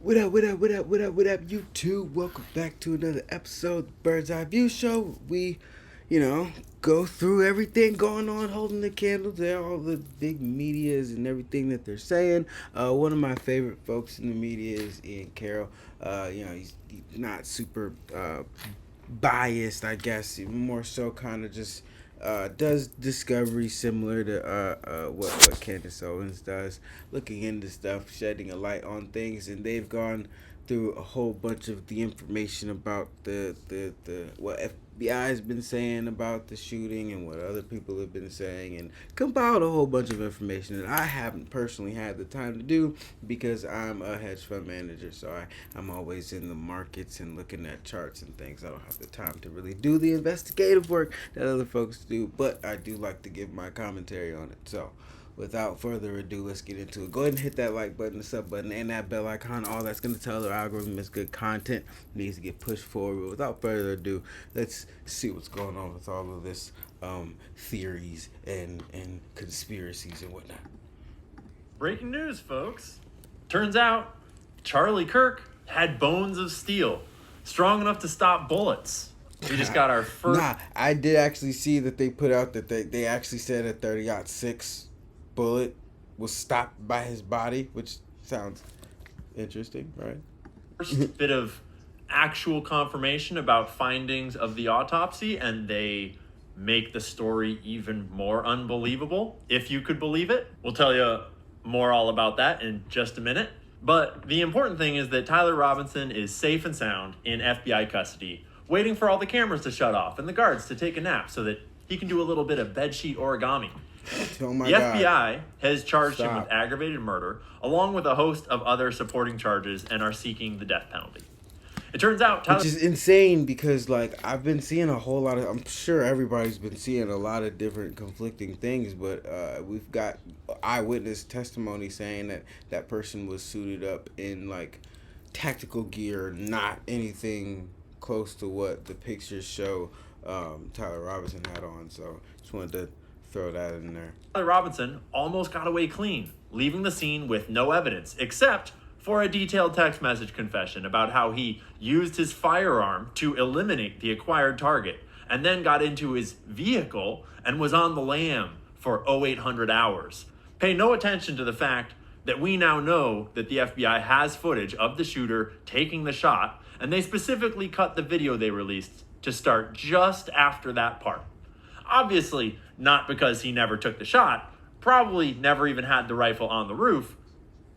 What up, YouTube? Welcome back to another episode of the Bird's Eye View Show. We, go through everything going on, holding the candle to all the big medias and everything that they're saying. One of my favorite folks in the media is Ian Carroll. He's not super biased, I guess. More so kind of just does discovery similar to what Candace Owens does, looking into stuff, shedding a light on things, and they've gone through a whole bunch of the information about the what FBI has been saying about the shooting and what other people have been saying, and compiled a whole bunch of information that I haven't personally had the time to do because I'm a hedge fund manager, so I'm always in the markets and looking at charts and things. I don't have the time to really do the investigative work that other folks do, but I do like to give my commentary on it. So without further ado, let's get into it. Go ahead and hit that like button, the sub button, and that bell icon. All that's going to tell the algorithm is good content needs to get pushed forward. But without further ado, let's see what's going on with all of this theories and conspiracies and whatnot. Breaking news, folks. Turns out Charlie Kirk had bones of steel, strong enough to stop bullets. We just got our first... I did actually see that they put out that they actually said a 30-06 bullet was stopped by his body, which sounds interesting, right? First bit of actual confirmation about findings of the autopsy, and they make the story even more unbelievable, if you could believe it. We'll tell you more all about that in just a minute. But the important thing is that Tyler Robinson is safe and sound in FBI custody, waiting for all the cameras to shut off and the guards to take a nap so that he can do a little bit of bedsheet origami. Oh my the God. FBI has charged him Stop. with aggravated murder, along with a host of other supporting charges, and are seeking the death penalty. It turns out Tyler... Which is insane because, I've been seeing a whole lot of... I'm sure everybody's been seeing a lot of different conflicting things, but we've got eyewitness testimony saying that that person was suited up in, tactical gear, not anything close to what the pictures show Tyler Robinson had on. So, just wanted to throw that in there. Tyler Robinson almost got away clean, leaving the scene with no evidence, except for a detailed text message confession about how he used his firearm to eliminate the acquired target, and then got into his vehicle and was on the lam for 0800 hours. Pay no attention to the fact that we now know that the FBI has footage of the shooter taking the shot, and they specifically cut the video they released to start just after that part. Obviously, not because he never took the shot, probably never even had the rifle on the roof,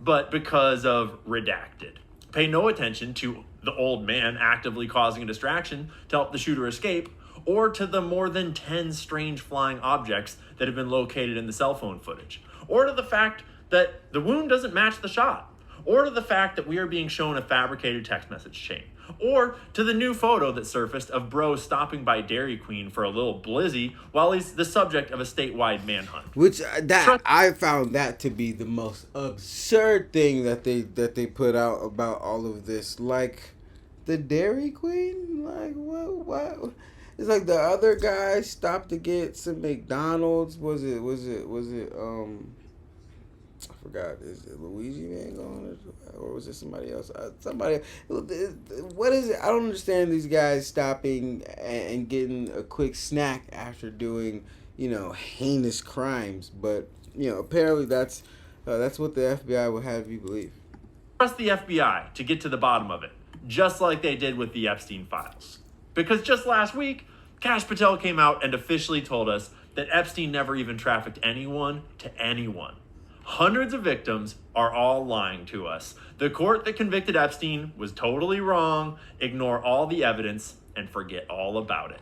but because of redacted. Pay no attention to the old man actively causing a distraction to help the shooter escape, or to the more than 10 strange flying objects that have been located in the cell phone footage, or to the fact that the wound doesn't match the shot, or to the fact that we are being shown a fabricated text message chain, or to the new photo that surfaced of Bro stopping by Dairy Queen for a little blizzy while he's the subject of a statewide manhunt. Which I found that to be the most absurd thing that they put out about all of this. The Dairy Queen, what? It's like the other guy stopped to get some McDonald's. Was it I forgot. Is it Luigi Man going, or was it somebody else? What is it? I don't understand these guys stopping and getting a quick snack after doing, heinous crimes. But apparently that's what the FBI will have you believe. Trust the FBI to get to the bottom of it, just like they did with the Epstein files. Because just last week, Kash Patel came out and officially told us that Epstein never even trafficked anyone to anyone. Hundreds of victims are all lying to us. The court that convicted Epstein was totally wrong. Ignore all the evidence and forget all about it.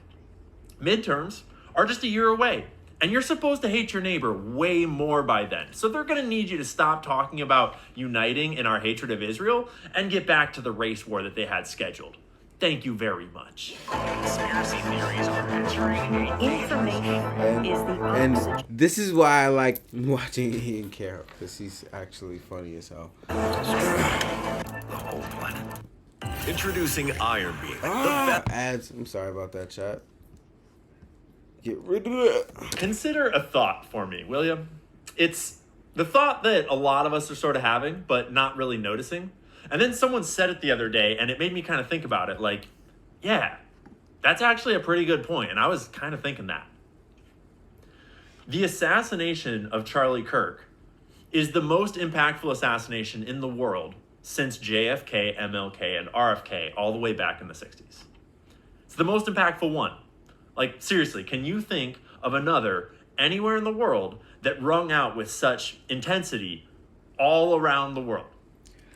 Midterms are just a year away, and you're supposed to hate your neighbor way more by then. So they're going to need you to stop talking about uniting in our hatred of Israel and get back to the race war that they had scheduled. Thank you very much. Conspiracy theories are entering information is the opposite. And this is why I like watching Ian Carroll, because he's actually funny as hell. The whole planet. Introducing Iron Beam. Ads. I'm sorry about that, chat. Get rid of it. Consider a thought for me, will you? It's the thought that a lot of us are sort of having, but not really noticing. And then someone said it the other day, and it made me kind of think about it. Like, yeah, that's actually a pretty good point. And I was kind of thinking that. The assassination of Charlie Kirk is the most impactful assassination in the world since JFK, MLK, and RFK all the way back in the 60s. It's the most impactful one. Like, seriously, can you think of another anywhere in the world that rung out with such intensity all around the world?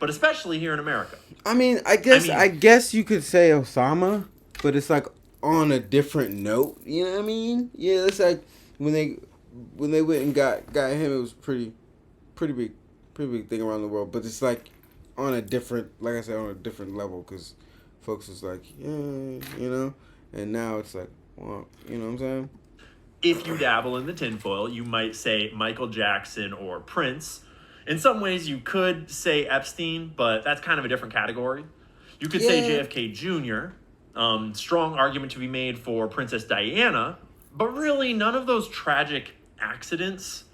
But especially here in America. I mean, I guess you could say Osama, but it's like on a different note. You know what I mean? Yeah, it's like when they went and got him, it was pretty big thing around the world. But it's like on a different, like I said, on a different level, because folks was like, yeah, you know, and now it's like, well, you know what I'm saying? If you dabble in the tinfoil, you might say Michael Jackson or Prince. In some ways, you could say Epstein, but that's kind of a different category. You could say JFK Jr. Strong argument to be made for Princess Diana, but really none of those tragic accidents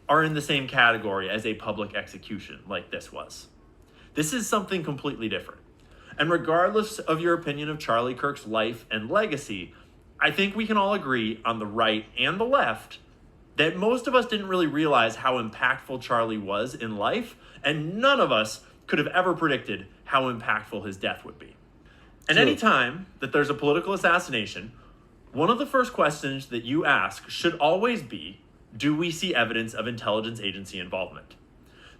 are in the same category as a public execution like this was. This is something completely different. And regardless of your opinion of Charlie Kirk's life and legacy, I think we can all agree on the right and the left that most of us didn't really realize how impactful Charlie was in life, and none of us could have ever predicted how impactful his death would be. And any time that there's a political assassination, one of the first questions that you ask should always be, do we see evidence of intelligence agency involvement?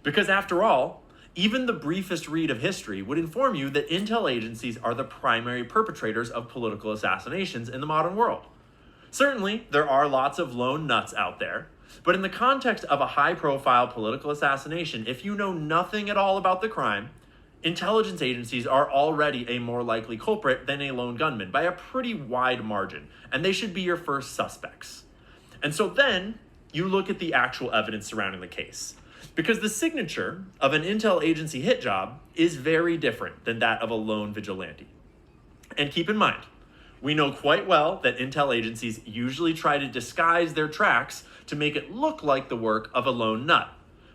Because after all, even the briefest read of history would inform you that intel agencies are the primary perpetrators of political assassinations in the modern world. Certainly, there are lots of lone nuts out there, but in the context of a high-profile political assassination, if you know nothing at all about the crime, intelligence agencies are already a more likely culprit than a lone gunman by a pretty wide margin, and they should be your first suspects. And so then, you look at the actual evidence surrounding the case. Because the signature of an intel agency hit job is very different than that of a lone vigilante. And keep in mind, we know quite well that intel agencies usually try to disguise their tracks to make it look like the work of a lone nut.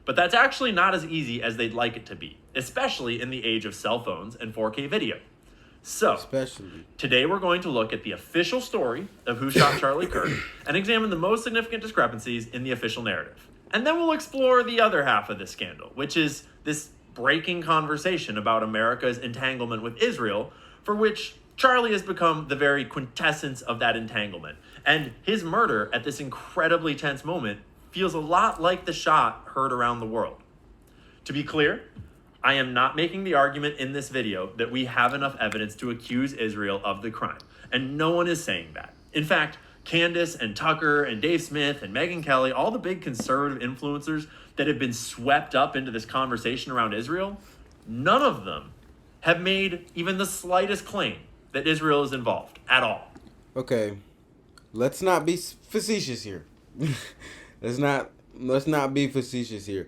But that's actually not as easy as they'd like it to be, especially in the age of cell phones and 4K video. So, today we're going to look at the official story of who shot Charlie Kirk and examine the most significant discrepancies in the official narrative. And then we'll explore the other half of this scandal, which is this breaking conversation about America's entanglement with Israel, for which Charlie has become the very quintessence of that entanglement. And his murder at this incredibly tense moment feels a lot like the shot heard around the world. To be clear, I am not making the argument in this video that we have enough evidence to accuse Israel of the crime. And no one is saying that. In fact, Candace and Tucker and Dave Smith and Megyn Kelly, all the big conservative influencers that have been swept up into this conversation around Israel, none of them have made even the slightest claim that Israel is involved at all. Okay, let's not be facetious here. let's not be facetious here.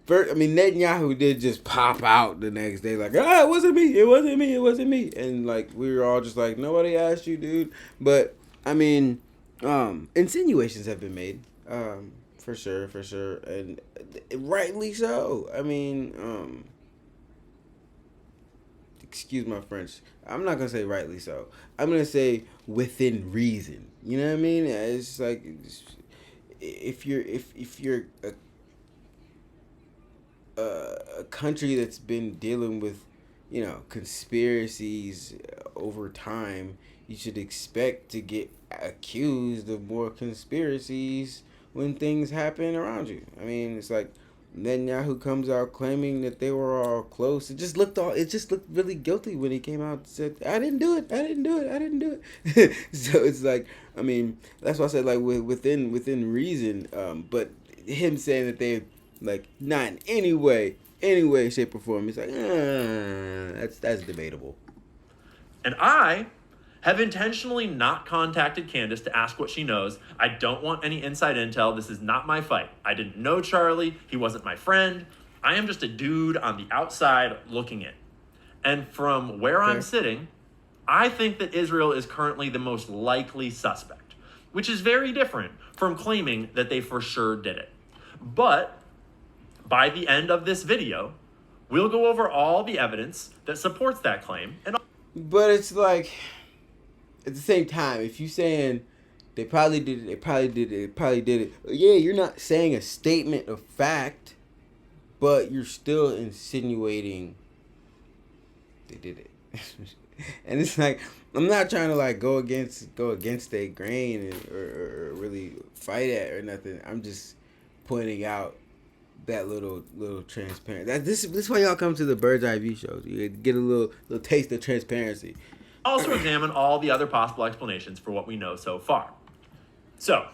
First, I mean, Netanyahu did just pop out the next day like, it wasn't me. And like, we were all just like, nobody asked you, dude. But I mean, insinuations have been made, for sure, and rightly so. I mean, excuse my French. I'm not gonna say rightly so. I'm gonna say within reason. You know what I mean? It's like, if you're a country that's been dealing with, you know, conspiracies over time, you should expect to get accused of more conspiracies when things happen around you. I mean, it's like Netanyahu comes out claiming that they were all close. It just looked really guilty when he came out and said, I didn't do it. So it's like, I mean, that's why I said, like, within reason. But him saying that they, like, not in any way, shape, or form, it's like, that's debatable. And I have intentionally not contacted Candace to ask what she knows. I don't want any inside intel. This is not my fight. I didn't know Charlie. He wasn't my friend. I am just a dude on the outside looking in. And from where I'm sitting, I think that Israel is currently the most likely suspect, which is very different from claiming that they for sure did it. But by the end of this video, We'll go over all the evidence that supports that claim. But it's like, at the same time, if you're saying they probably did it, yeah, you're not saying a statement of fact, but you're still insinuating they did it. And it's like, I'm not trying to like go against their grain or really fight it or nothing. I'm just pointing out that little transparent. This is why y'all come to the Bird's Eye View shows. You get a little taste of transparency. Also examine all the other possible explanations for what we know so far. So,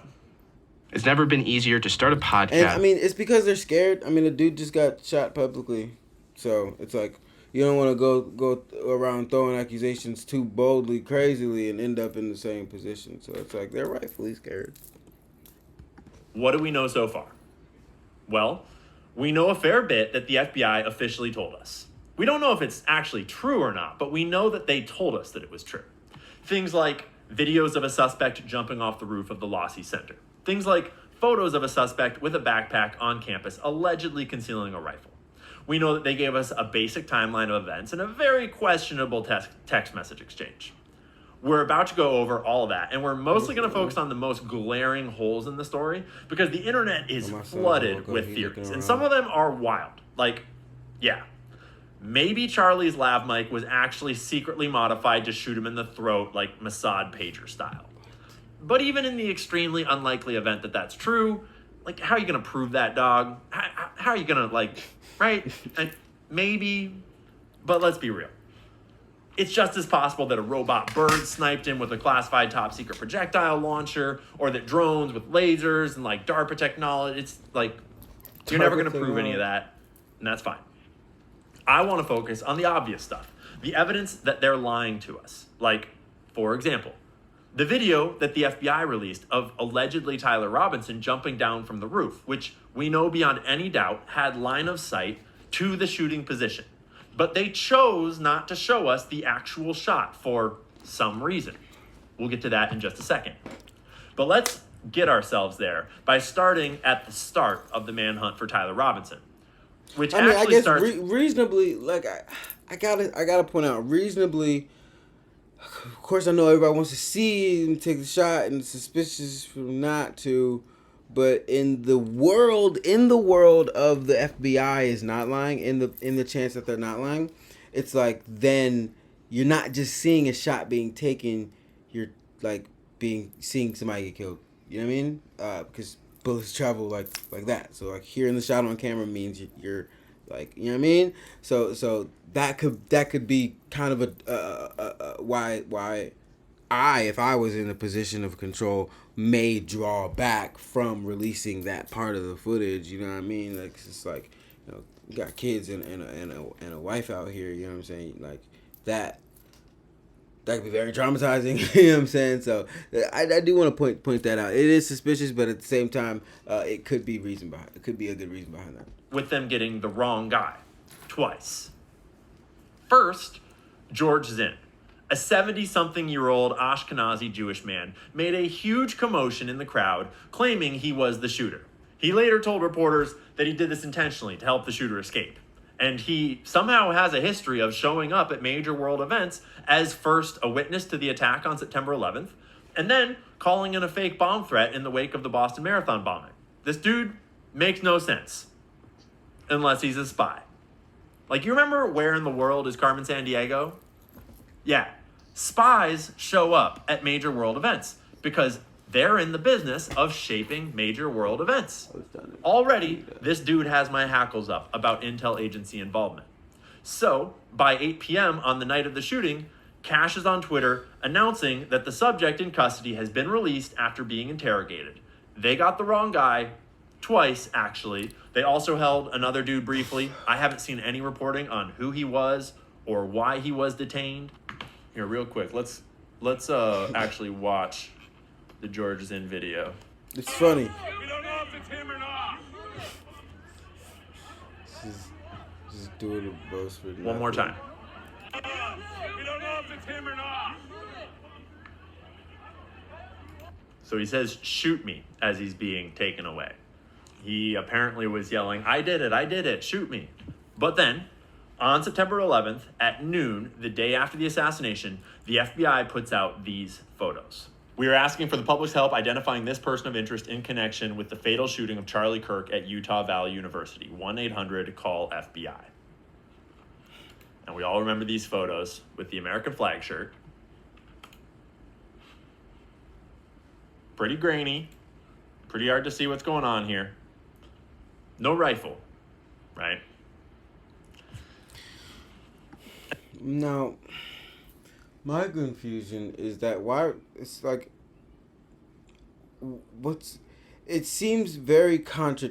it's never been easier to start a podcast. And I mean, it's because they're scared. I mean, the dude just got shot publicly, so it's like you don't want to go around throwing accusations too boldly, crazily, and end up in the same position. So it's like they're rightfully scared. What do we know so far? Well, we know a fair bit that the FBI officially told us. We don't know if it's actually true or not, but we know that they told us that it was true. Things like videos of a suspect jumping off the roof of the Lossy Center. Things like photos of a suspect with a backpack on campus allegedly concealing a rifle. We know that they gave us a basic timeline of events and a very questionable text message exchange. We're about to go over all of that, and we're mostly going to focus on the most glaring holes in the story because the internet is flooded with theories, and some of them are wild. Like, yeah, maybe Charlie's lav mic was actually secretly modified to shoot him in the throat like Mossad pager style. But even in the extremely unlikely event that that's true, like, how are you going to prove that, dog? How are you going to, like, right? Maybe, but let's be real. It's just as possible that a robot bird sniped him with a classified top secret projectile launcher, or that drones with lasers and like DARPA technology. It's like, you're never going to prove any of that, and that's fine. I want to focus on the obvious stuff, the evidence that they're lying to us. Like, for example, the video that the FBI released of allegedly Tyler Robinson jumping down from the roof, which we know beyond any doubt had line of sight to the shooting position. But they chose not to show us the actual shot for some reason. We'll get to that in just a second. But let's get ourselves there by starting at the start of the manhunt for Tyler Robinson, which reasonably, like I gotta point out, reasonably. Of course, I know everybody wants to see him take the shot, and it's suspicious for not to. But in the world of the FBI is not lying, in the chance that they're not lying, it's like then you're not just seeing a shot being taken, you're like seeing somebody get killed. You know what I mean? Because bullets travel like that. So like hearing the shot on camera means you're like, you know what I mean? So that could be kind of a why I, if I was in a position of control, may draw back from releasing that part of the footage. You know what I mean? Like it's like, you know, you got kids and a wife out here. You know what I'm saying? Like that could be very traumatizing. You know what I'm saying? So I do want to point that out. It is suspicious, but at the same time, it could be reason behind. It could be a good reason behind that. With them getting the wrong guy twice. First, George Zinn, a 70-something-year-old Ashkenazi Jewish man, made a huge commotion in the crowd, claiming he was the shooter. He later told reporters that he did this intentionally to help the shooter escape. And he somehow has a history of showing up at major world events as first a witness to the attack on September 11th, and then calling in a fake bomb threat in the wake of the Boston Marathon bombing. This dude makes no sense. Unless he's a spy. Like, you remember Where in the World is Carmen Sandiego? Yeah. Spies show up at major world events because they're in the business of shaping major world events. Already, this dude has my hackles up about intel agency involvement. So, by 8 p.m. on the night of the shooting, Cash is on Twitter announcing that the subject in custody has been released after being interrogated. They got the wrong guy. Twice, actually. They also held another dude briefly. I haven't seen any reporting on who he was or why he was detained. Here, real quick, let's actually watch the George Zinn video. It's funny. We don't know if it's him or not. Just do it a boast for one more time. We don't know if it's him or not. So he says, "Shoot me," as he's being taken away. He apparently was yelling, I did it, shoot me." But then, On September 11th at noon, the day after the assassination, the FBI puts out these photos. We are asking for the public's help identifying this person of interest in connection with the fatal shooting of Charlie Kirk at Utah Valley University. 1-800-CALL-FBI. And we all remember these photos with the American flag shirt. Pretty grainy. Pretty hard to see what's going on here. No rifle, right? Now, my confusion is that why it's like it seems very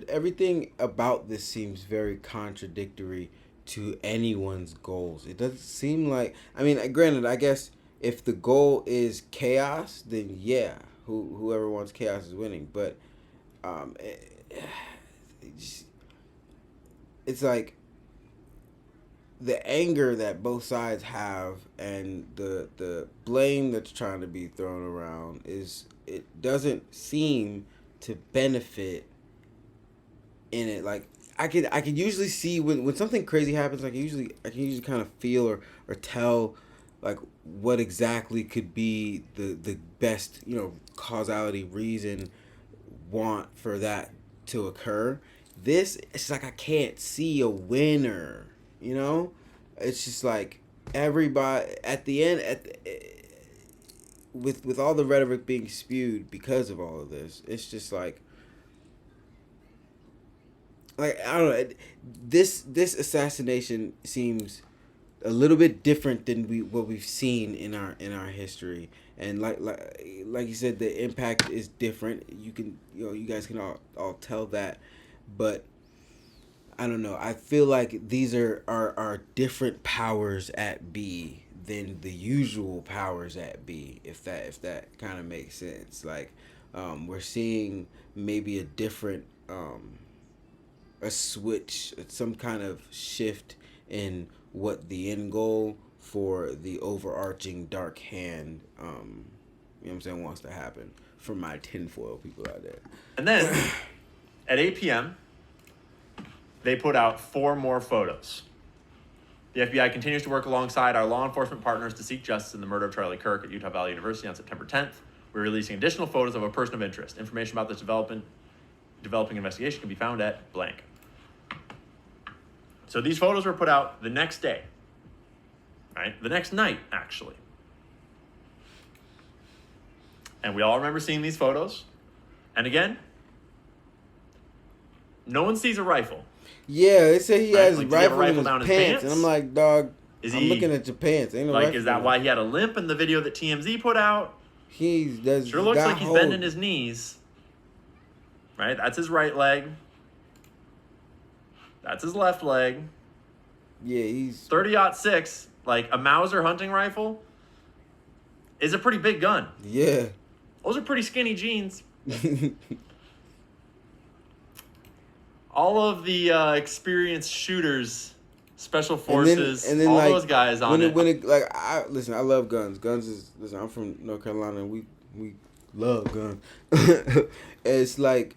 everything about this seems very contradictory to anyone's goals. It doesn't seem like, I mean, granted, I guess if the goal is chaos, then yeah, whoever wants chaos is winning, but it's like the anger that both sides have and the blame that's trying to be thrown around it doesn't seem to benefit in it. Like I can usually see when something crazy happens, I can usually kind of feel or tell like what exactly could be the best, causality, reason, want for that to occur. This, it's like I can't see a winner. It's just like everybody at the end, with all the rhetoric being spewed because of all of this, it's just like I don't know. This assassination seems a little bit different than what we've seen in our history, and like you said, the impact is different. You guys can all tell that, but I don't know. I feel like these are different powers at B than the usual powers at B, if that kind of makes sense. Like we're seeing maybe a different a switch, some kind of shift in what the end goal for the overarching dark hand wants to happen, for my tinfoil people out there. And then at 8 p.m. they put out 4 more photos. The FBI continues to work alongside our law enforcement partners to seek justice in the murder of Charlie Kirk at Utah Valley University on September 10th. We're releasing additional photos of a person of interest. Information about this developing investigation can be found at blank. So these photos were put out the next day, right? The next night, actually. And we all remember seeing these photos. And again, no one sees a rifle. Yeah, they say he has like, a rifle in down his his pants, and I'm like, dog, I'm looking at your pants. Ain't no like, rifle is that why he had a limp in the video that TMZ put out? Sure looks like he's bending his knees. Right? That's his right leg. That's his left leg. Yeah, he's 30-06, like a Mauser hunting rifle, is a pretty big gun. Yeah. Those are pretty skinny jeans. All of the experienced shooters, special forces, and then all like, those guys on it. I love guns. I'm from North Carolina, and we love guns. It's like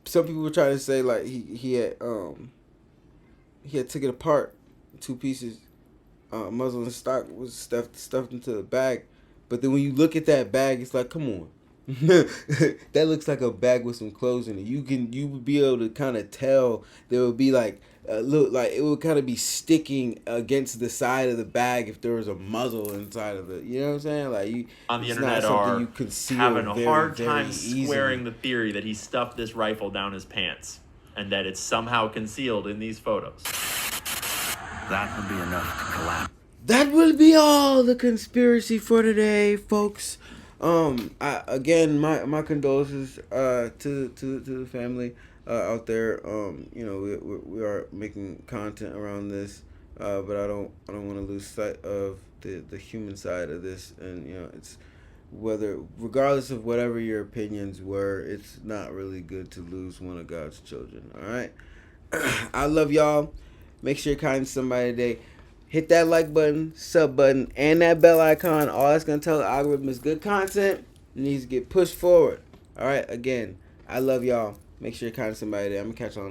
some people were trying to say like he had took it apart, 2 pieces, muzzle and stock was stuffed into the bag, but then when you look at that bag, it's like, come on. That looks like a bag with some clothes in it. You would be able to kind of tell there would be like a little, like it would kind of be sticking against the side of the bag if there was a muzzle inside of it. You know what I'm saying? Like you on the internet are having a hard time easily squaring the theory that he stuffed this rifle down his pants and that it's somehow concealed in these photos. That would be enough to collapse. That will be all the conspiracy for today, folks. My condolences to the family out there. We are making content around this, but I don't want to lose sight of the human side of this, and it's regardless of whatever your opinions were, it's not really good to lose one of God's children. All right, I love y'all. Make sure you're kind to somebody today. Hit that like button, sub button, and that bell icon. All that's going to tell the algorithm is good content. It needs to get pushed forward. All right, again, I love y'all. Make sure you're kind to somebody today. I'm going to catch y'all.